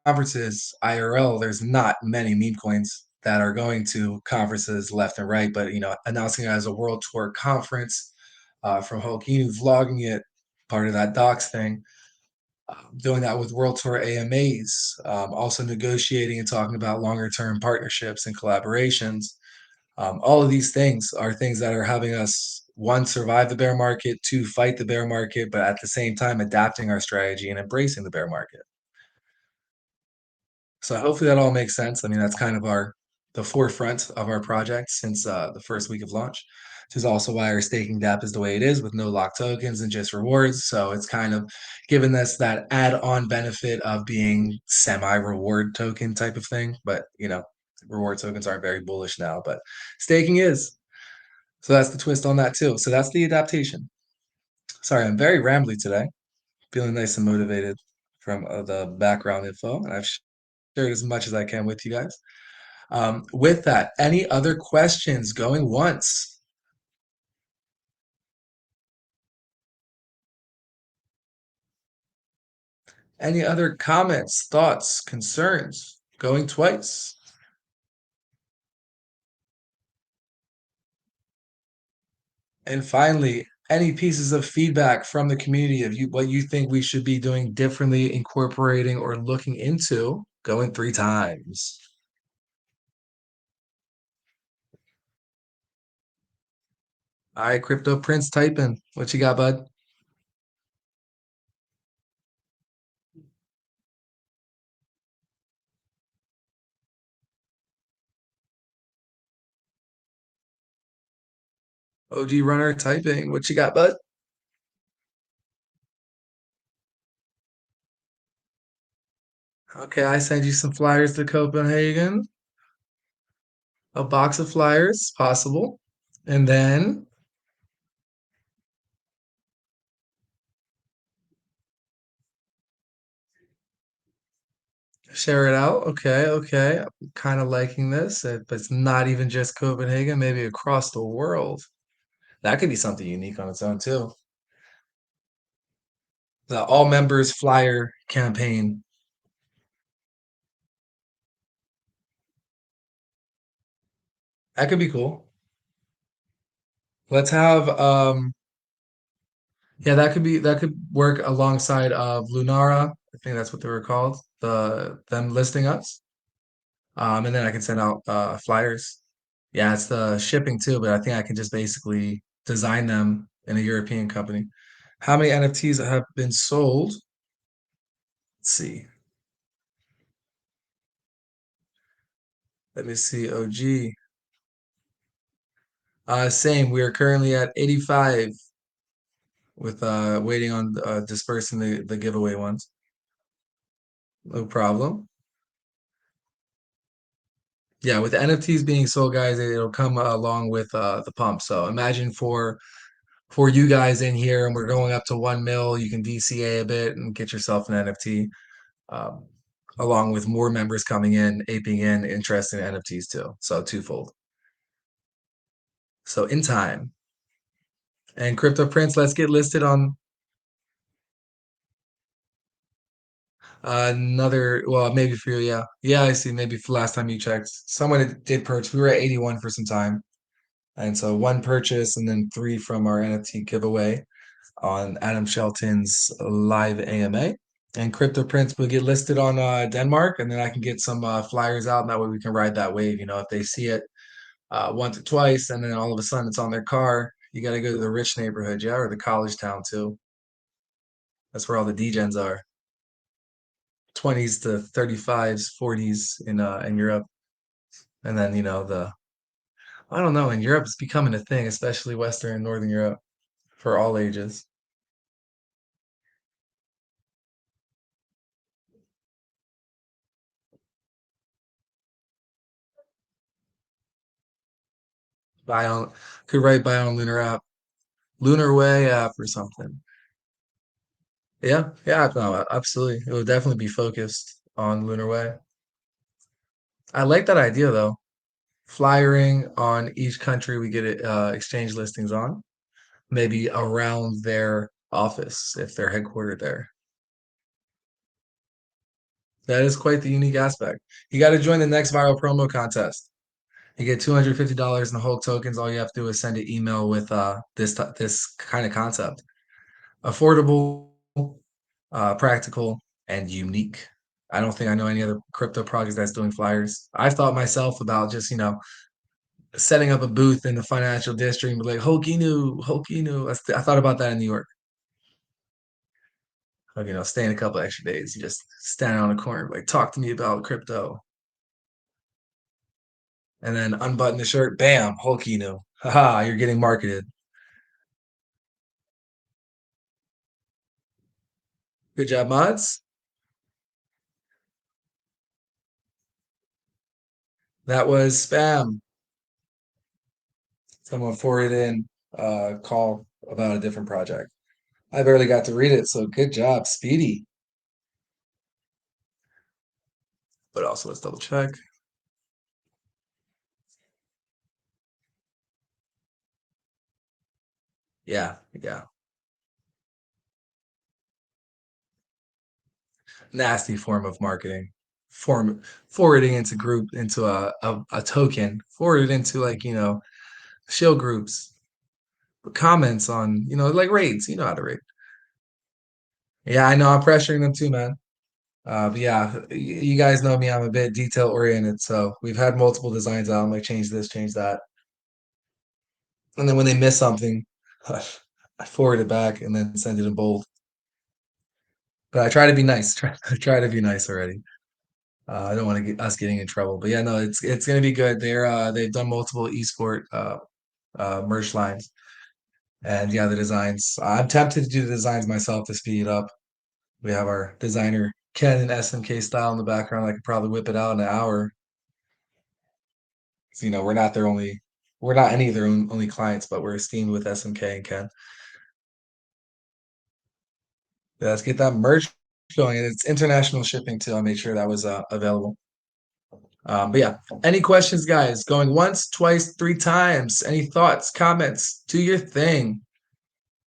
conferences IRL. There's not many meme coins that are going to conferences left and right, but announcing it as a world tour conference, from Hokinu, vlogging it, part of that docs thing, doing that with World Tour AMAs, also negotiating and talking about longer term partnerships and collaborations. All of these things are things that are having us, one, survive the bear market, two, fight the bear market, but at the same time adapting our strategy and embracing the bear market. So hopefully that all makes sense. I mean, that's kind of the forefront of our project since the first week of launch, which is also why our staking DApp is the way it is, with no lock tokens and just rewards. So it's kind of given us that add-on benefit of being semi-reward token type of thing. But reward tokens aren't very bullish now, but staking is. So that's the twist on that too. So that's the adaptation. Sorry, I'm very rambly today. Feeling nice and motivated from the background info, and I've shared as much as I can with you guys. With that, any other questions going once? Any other comments, thoughts, concerns going twice? And finally, any pieces of feedback from the community of what you think we should be doing differently, incorporating, or looking into, going three times. All right, Crypto Prince typing. What you got, bud? OG Runner typing. What you got, bud? Okay, I send you some flyers to Copenhagen. A box of flyers, possible. And then share it out. Okay, okay. I'm kind of liking this, but it's not even just Copenhagen, maybe across the world. That could be something unique on its own too. The all members flyer campaign. That could be cool. Let's have yeah, that could work alongside of Lunara. I think that's what they were called. Them listing us. And then I can send out flyers. Yeah, it's the shipping too, but I think I can just basically design them in a European company. How many NFTs have been sold? Let's see. Let me see. OG. Same. We are currently at 85 with waiting on dispersing the giveaway ones. No problem. Yeah, with NFTs being sold, guys, it'll come along with the pump. So imagine for you guys in here, and we're going up to 1 mil, you can DCA a bit and get yourself an NFT, um, along with more members coming in, aping in, interest in NFTs too. So twofold. So in time. And Crypto Prince, let's get listed on another, well, maybe for you, yeah. Yeah, I see. Maybe for last time you checked. Someone did purchase. We were at 81 for some time. And so one purchase and then three from our NFT giveaway on Adam Shelton's live AMA. And CryptoPrints will get listed on Denmark, and then I can get some flyers out, and that way we can ride that wave. You know, if they see it once or twice, and then all of a sudden it's on their car, you got to go to the rich neighborhood, yeah, or the college town too. That's where all the degens are. 20s to 35s, 40s in Europe, and then the I don't know, in Europe it's becoming a thing, especially Western and Northern Europe for all ages. Buy on Could write buy on Lunar app, Lunar Way app or something. Yeah, yeah, no, absolutely. It would definitely be focused on Lunar Way. I like that idea though. Flyering on each country we get it exchange listings on, maybe around their office if they're headquartered there. That is quite the unique aspect. You got to join the next viral promo contest. You get $250 in Hulk tokens. All you have to do is send an email with this kind of concept. Affordable, practical, and unique. I don't think I know any other crypto project that's doing flyers. I've thought myself about just, setting up a booth in the financial district and be like, Hokinu, Hokinu. I thought about that in New York. Like, staying a couple extra days. You just stand on a corner, like, talk to me about crypto. And then unbutton the shirt, bam, Hokinu. Haha, you're getting marketed. Good job, mods. That was spam. Someone forwarded in a call about a different project. I barely got to read it, so good job, Speedy. But also, let's double check. Yeah, yeah. Nasty form of marketing. Forwarding into a token, forwarded into like, shill groups, comments on, like raids. You know how to raid. Yeah, I know. I'm pressuring them too, man. But yeah, you guys know me. I'm a bit detail oriented, so we've had multiple designs out. I'm like, change this, change that, and then when they miss something, I forward it back and then send it in bold. But I try to be nice. Try to be nice already. I don't want to get us getting in trouble. But yeah, no, it's gonna be good. They've done multiple esport merch lines, and yeah, the designs. I'm tempted to do the designs myself to speed it up. We have our designer Ken and SMK style in the background. I could probably whip it out in an hour. So, we're not any of their only clients, but we're esteemed with SMK and Ken. Yeah, let's get that merch going. And it's international shipping too. I made sure that was available. But yeah, any questions, guys? Going once, twice, three times. Any thoughts, comments? Do your thing.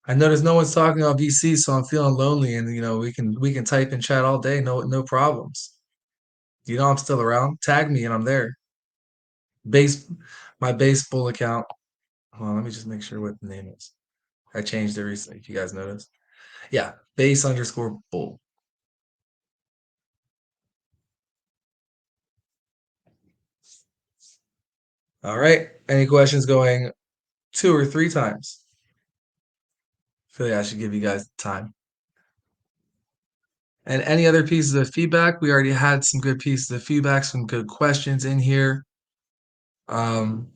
I notice no one's talking on VC, so I'm feeling lonely, and we can type and chat all day, no problems. I'm still around. Tag me, and I'm there. Base, my baseball account. Hold on, let me just make sure what the name is. I changed it recently. If you guys noticed, yeah, base underscore bull. All right. Any questions going two or three times? I feel like I should give you guys time. And any other pieces of feedback? We already had some good pieces of feedback, some good questions in here. Um,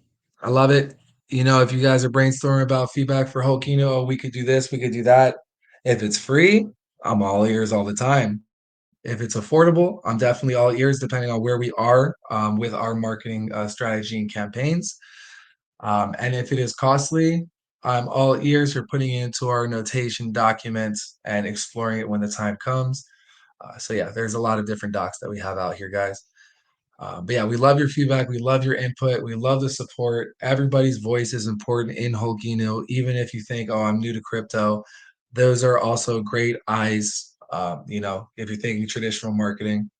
I love it. If you guys are brainstorming about feedback for Holkino, oh, we could do this, we could do that. If it's free, I'm all ears all the time. If it's affordable, I'm definitely all ears, depending on where we are with our marketing strategy and campaigns. And if it is costly, I'm all ears for putting it into our notation documents and exploring it when the time comes. So yeah, there's a lot of different docs that we have out here, guys. But yeah, we love your feedback. We love your input. We love the support. Everybody's voice is important in Holkino, even if you think, oh, I'm new to crypto. Those are also great eyes, if you're thinking traditional marketing,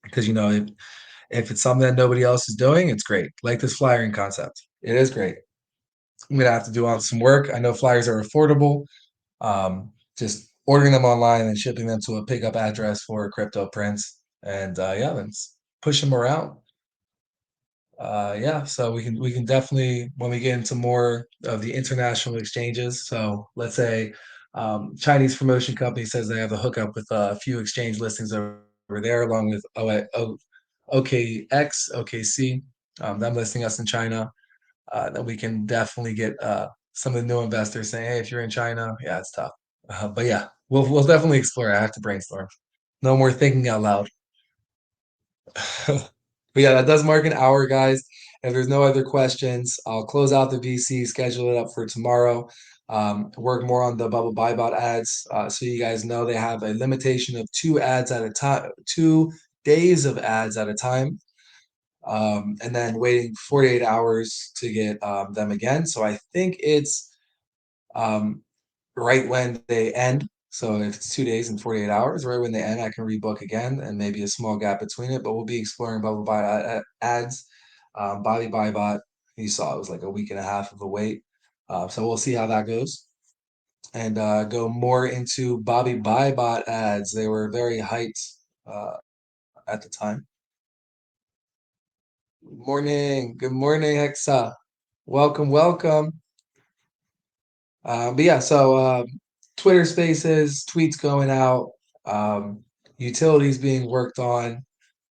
because, if it's something that nobody else is doing, it's great. Like this flyering concept. It is great. I'm going to have to do on some work. I know flyers are affordable. Just ordering them online and shipping them to a pickup address for crypto prints, and yeah, then push them around. Yeah, so we can definitely, when we get into more of the international exchanges. So let's say Chinese promotion company says they have a hookup with a few exchange listings over there, along with OKX, OKC, them listing us in China. Then we can definitely get some of the new investors saying, "Hey, if you're in China, yeah, it's tough." But yeah, we'll definitely explore. I have to brainstorm. No more thinking out loud. But yeah, that does mark an hour, guys. If there's no other questions, I'll close out the VC, schedule it up for tomorrow. Work more on the Bubble Buy Bot ads. So you guys know they have a limitation of 2 ads at a time, 2 days of ads at a time, and then waiting 48 hours to get them again. So I think it's um, right when they end. So if it's 2 days and 48 hours, right when they end, I can rebook again and maybe a small gap between it. But we'll be exploring Bubble Buy ads, Bobby Buy Bot. You saw it was like a week and a half of a wait. So we'll see how that goes and go more into Bobby Buy Bot ads. They were very hyped uh, at the time. Good morning, Hexa. Welcome, welcome. But yeah, so Twitter Spaces, tweets going out, utilities being worked on.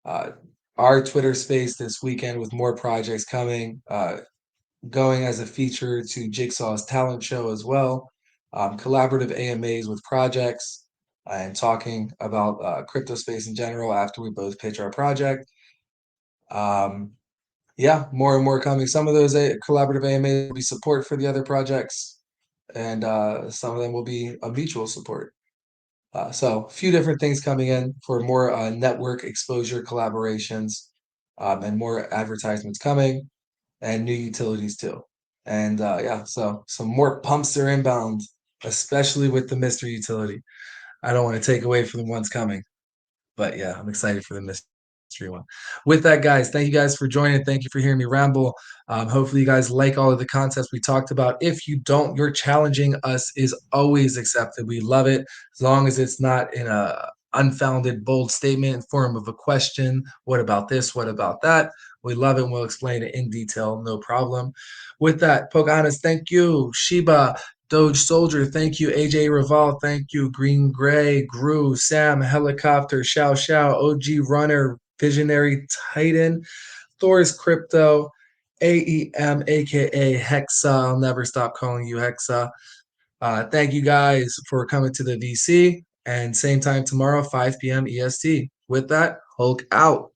Uh, our Twitter Space this weekend with more projects coming, going as a feature to Jigsaw's talent show as well. Collaborative AMAs with projects and talking about crypto space in general after we both pitch our project. Um, yeah, more and more coming. Some of those collaborative AMAs will be support for the other projects, and some of them will be a mutual support. So a few different things coming in for more network exposure collaborations, and more advertisements coming, and new utilities too. And yeah, so some more pumps are inbound, especially with the mystery utility. I don't want to take away from the ones coming. But yeah, I'm excited for the mystery one. With that, guys, thank you guys for joining. Thank you for hearing me ramble. Hopefully, you guys like all of the concepts we talked about. If you don't, your challenging us is always accepted. We love it as long as it's not in a unfounded, bold statement in form of a question. What about this? What about that? We love it. And we'll explain it in detail. No problem. With that, Pocahontas, thank you. Sheba, Doge Soldier, thank you. AJ Raval, thank you. Green Gray, Gru, Sam, Helicopter, Shao Shao, OG Runner, Visionary Titan, Thor's Crypto, AEM, aka Hexa. I'll never stop calling you Hexa. Thank you guys for coming to the VC. And same time tomorrow, 5 p.m. EST. With that, Hulk out.